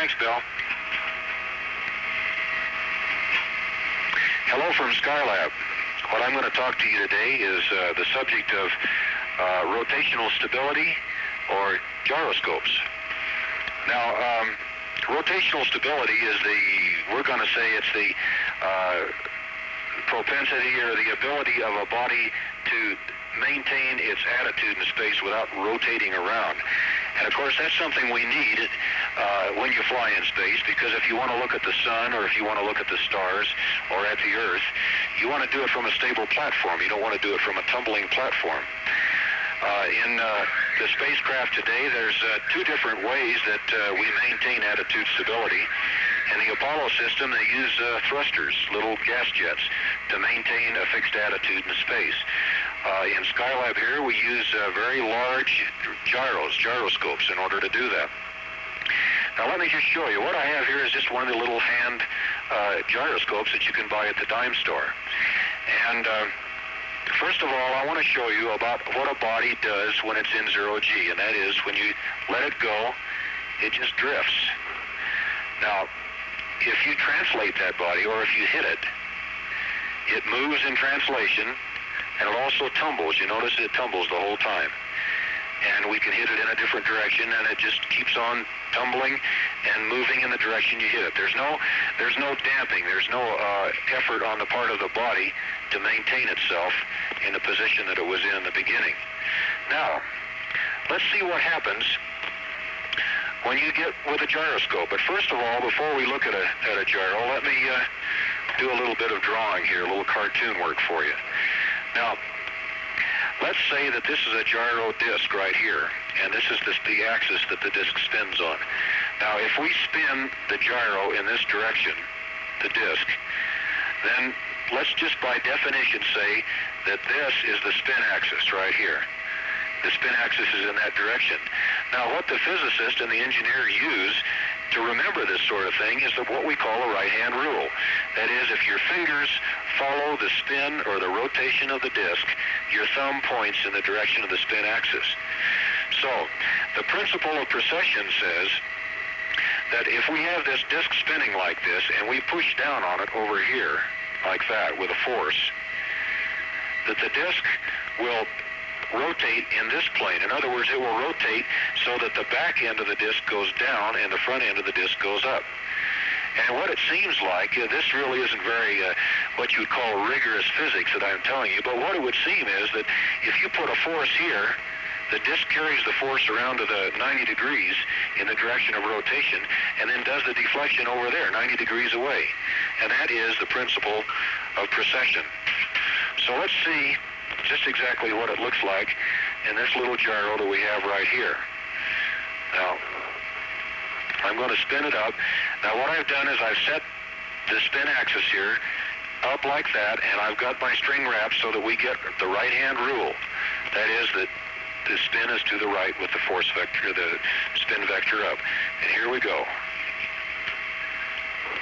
Thanks, Bill. Hello from Skylab. What I'm going to talk to you today is the subject of rotational stability or gyroscopes. Now, rotational stability is we're going to say it's the propensity or the ability of a body to maintain its attitude in space without rotating around. And of course, that's something we need when you fly in space, because if you want to look at the sun or if you want to look at the stars or at the Earth, you want to do it from a stable platform. You don't want to do it from a tumbling platform. In the spacecraft today, there's two different ways that we maintain attitude stability. In the Apollo system, they use thrusters, little gas jets, to maintain a fixed attitude in space. In Skylab here, we use very large gyroscopes in order to do that. Now let me just show you. What I have here is just one of the little hand gyroscopes that you can buy at the dime store. And first of all, I want to show you about what a body does when it's in 0G, and that is when you let it go, it just drifts. Now, if you translate that body, or if you hit it, it moves in translation, and it also tumbles. You notice it tumbles the whole time. And we can hit it in a different direction, and it just keeps on tumbling and moving in the direction you hit it. There's no damping. There's no effort on the part of the body to maintain itself in the position that it was in the beginning. Now, let's see what happens when you get with a gyroscope. But first of all, before we look at a gyro, let me do a little bit of drawing here, a little cartoon work for you. Now, let's say that this is a gyro disc right here, and this is the axis that the disc spins on. Now, if we spin the gyro in this direction, the disc, then let's just by definition say that this is the spin axis right here. The spin axis is in that direction. Now, what the physicist and the engineer use to remember this sort of thing is what we call a right-hand rule. That is, if your fingers follow the spin or the rotation of the disc, your thumb points in the direction of the spin axis. So, the principle of precession says that if we have this disc spinning like this and we push down on it over here, like that, with a force, that the disc will rotate in this plane. In other words, it will rotate so that the back end of the disc goes down and the front end of the disc goes up. And what it seems like, this really isn't very what you would call rigorous physics that I'm telling you, but what it would seem is that if you put a force here, the disc carries the force around to the 90 degrees in the direction of rotation and then does the deflection over there, 90 degrees away. And that is the principle of precession. So let's see just exactly what it looks like in this little gyro that we have right here. Now, I'm going to spin it up. Now, what I've done is I've set the spin axis here up like that, and I've got my string wrapped so that we get the right-hand rule. That is that the spin is to the right with the force vector, the spin vector up. And here we go.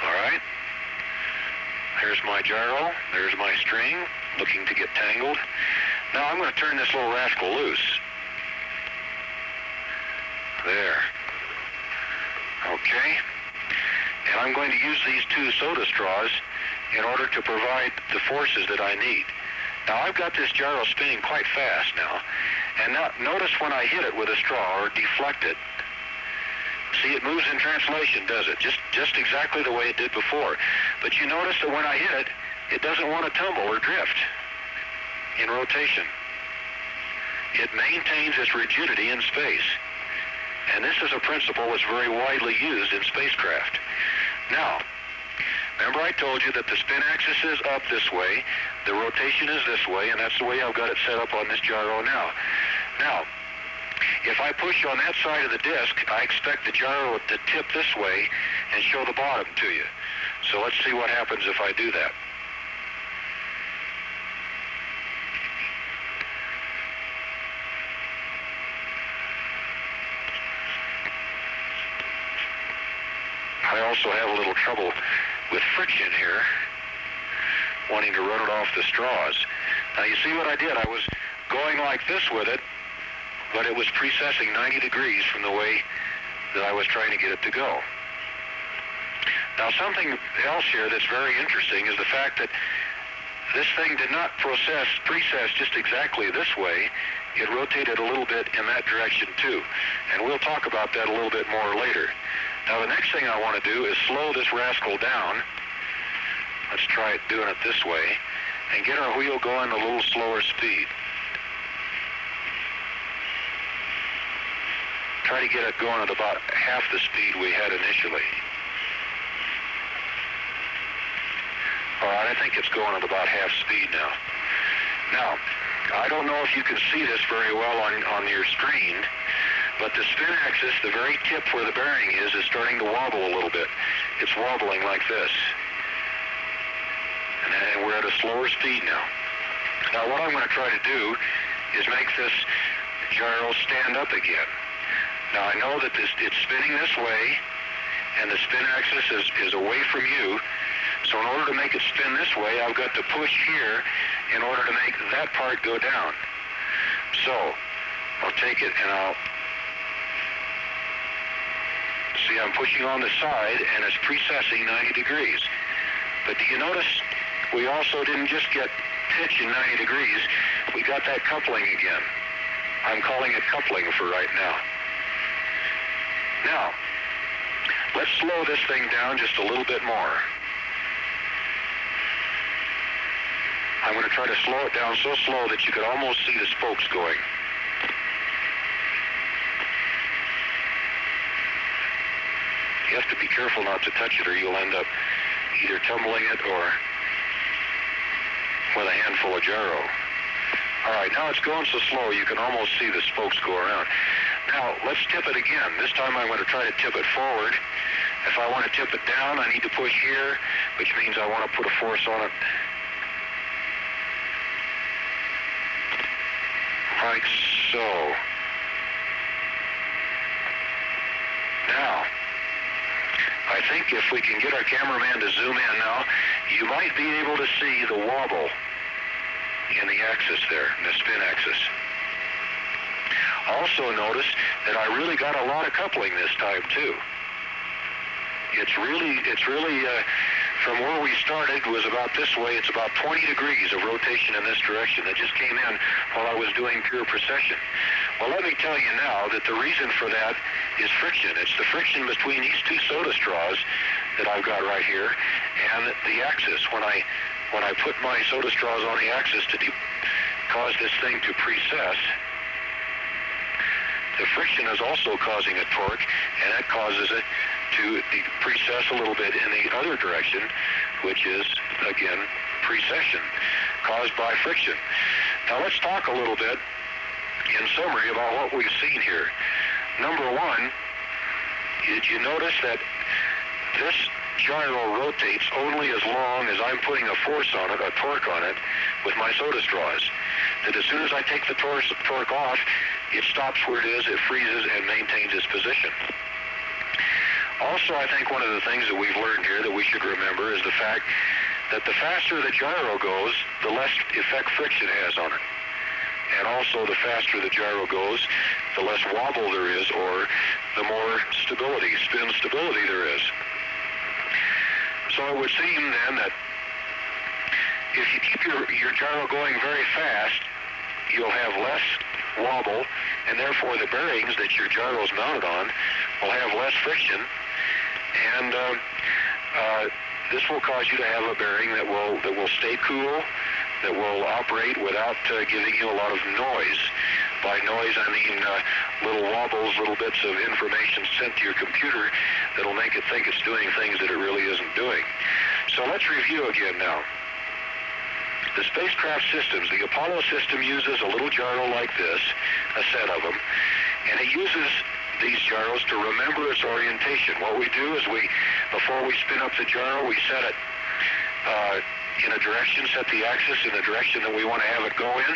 All right. Here's my gyro. There's my string, looking to get tangled. Now I'm going to turn this little rascal loose. There. Okay. And I'm going to use these two soda straws in order to provide the forces that I need. Now I've got this gyro spinning quite fast now. And now notice when I hit it with a straw or deflect it, see, it moves in translation, does it? Just exactly the way it did before. But you notice that when I hit it, it doesn't want to tumble or drift in rotation. It maintains its rigidity in space. And this is a principle that's very widely used in spacecraft. Now, remember I told you that the spin axis is up this way, the rotation is this way, and that's the way I've got it set up on this gyro now. Now, if I push on that side of the disc, I expect the gyro to tip this way and show the bottom to you. So let's see what happens if I do that. I also have a little trouble with friction here, wanting to run it off the straws. Now you see what I did? I was going like this with it, but it was precessing 90 degrees from the way that I was trying to get it to go. Now, something else here that's very interesting is the fact that this thing did not precess just exactly this way. It rotated a little bit in that direction too. And we'll talk about that a little bit more later. Now, the next thing I want to do is slow this rascal down. Let's try it doing it this way and get our wheel going a little slower speed. Try to get it going at about half the speed we had initially. All right, I think it's going at about half speed now. Now, I don't know if you can see this very well on your screen, but the spin axis, the very tip where the bearing is starting to wobble a little bit. It's wobbling like this. And we're at a slower speed now. Now, what I'm going to try to do is make this gyro stand up again. Now, I know that it's spinning this way, and the spin axis is away from you. So in order to make it spin this way, I've got to push here in order to make that part go down. So I'll take it and I'll see I'm pushing on the side and it's precessing 90 degrees. But do you notice we also didn't just get pitch in 90 degrees, we got that coupling again. I'm calling it coupling for right now. Now, let's slow this thing down just a little bit more. I'm going to try to slow it down so slow that you could almost see the spokes going. You have to be careful not to touch it or you'll end up either tumbling it or with a handful of gyro. All right, now it's going so slow you can almost see the spokes go around. Now, let's tip it again. This time I'm going to try to tip it forward. If I want to tip it down, I need to push here, which means I want to put a force on it. Like so. Now, I think if we can get our cameraman to zoom in now, you might be able to see the wobble in the axis there, in the spin axis. Also notice that I really got a lot of coupling this time too. It's really from where we started was about this way. It's about 20 degrees of rotation in this direction that just came in while I was doing pure precession. Well, let me tell you now that the reason for that is friction. It's the friction between these two soda straws that I've got right here and the axis. When I put my soda straws on the axis to cause this thing to precess, the friction is also causing a torque, and that causes it to precess a little bit in the other direction, which is, again, precession caused by friction. Now let's talk a little bit in summary about what we've seen here. Number one, did you notice that this gyro rotates only as long as I'm putting a force on it, a torque on it, with my soda straws? That as soon as I take the torque off, it stops where it is, it freezes and maintains its position. Also, I think one of the things that we've learned here that we should remember is the fact that the faster the gyro goes, the less effect friction has on it. And also, the faster the gyro goes, the less wobble there is, or the more stability, spin stability there is. So it would seem then that if you keep your gyro going very fast, you'll have less wobble, and therefore the bearings that your gyro is mounted on will have less friction, and this will cause you to have a bearing that will stay cool, that will operate without giving you a lot of noise. By noise, I mean little wobbles, little bits of information sent to your computer that'll make it think it's doing things that it really isn't doing. So let's review again now. The spacecraft systems, the Apollo system uses a little gyro like this, a set of them, and it uses these gyros to remember its orientation. What we do is before we spin up the gyro, we set it in a direction, set the axis in the direction that we want to have it go in,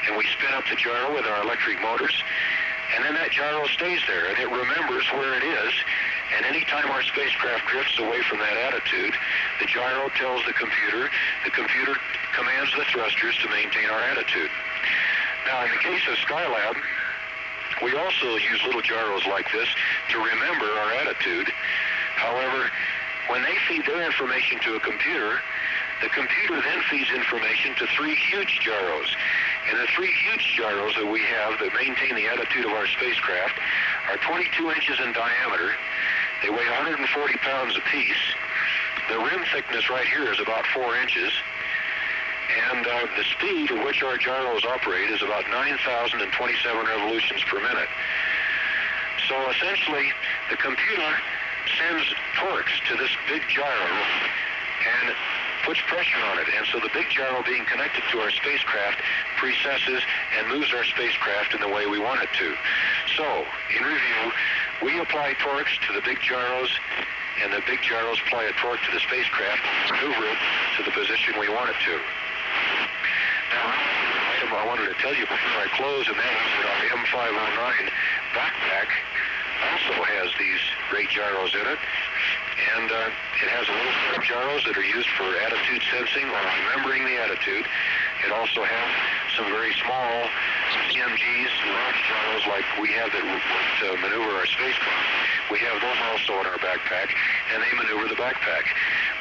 and we spin up the gyro with our electric motors, and then that gyro stays there, and it remembers where it is, and anytime our spacecraft drifts away from that attitude, the gyro tells the computer commands the thrusters to maintain our attitude. Now, in the case of Skylab, we also use little gyros like this to remember our attitude. However, When they feed their information to a computer, the computer then feeds information to 3 huge gyros. And the 3 huge gyros that we have that maintain the attitude of our spacecraft are 22 inches in diameter. They weigh 140 pounds apiece. The rim thickness right here is about 4 inches. And the speed at which our gyros operate is about 9,027 revolutions per minute. So essentially, the computer sends torques to this big gyro and puts pressure on it. And so the big gyro being connected to our spacecraft precesses and moves our spacecraft in the way we want it to. So, in review, we apply torques to the big gyros, and the big gyros apply a torque to the spacecraft, maneuver it to the position we want it to. Now, item I wanted to tell you before I close, and that is that our M509 backpack also has these great gyros in it. And it has a little set of gyros that are used for attitude sensing or remembering the attitude. It also has some very small CMGs, large gyros like we have that maneuver our spacecraft. We have those also in our backpack, and they maneuver the backpack.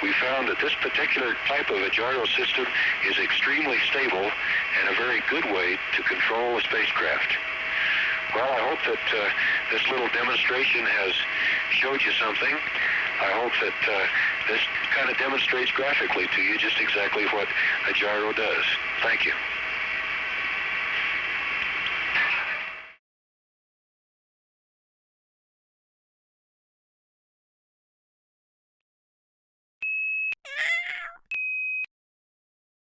We found that this particular type of a gyro system is extremely stable and a very good way to control a spacecraft. Well, I hope that this little demonstration has showed you something. I hope that this kind of demonstrates graphically to you just exactly what a gyro does. Thank you.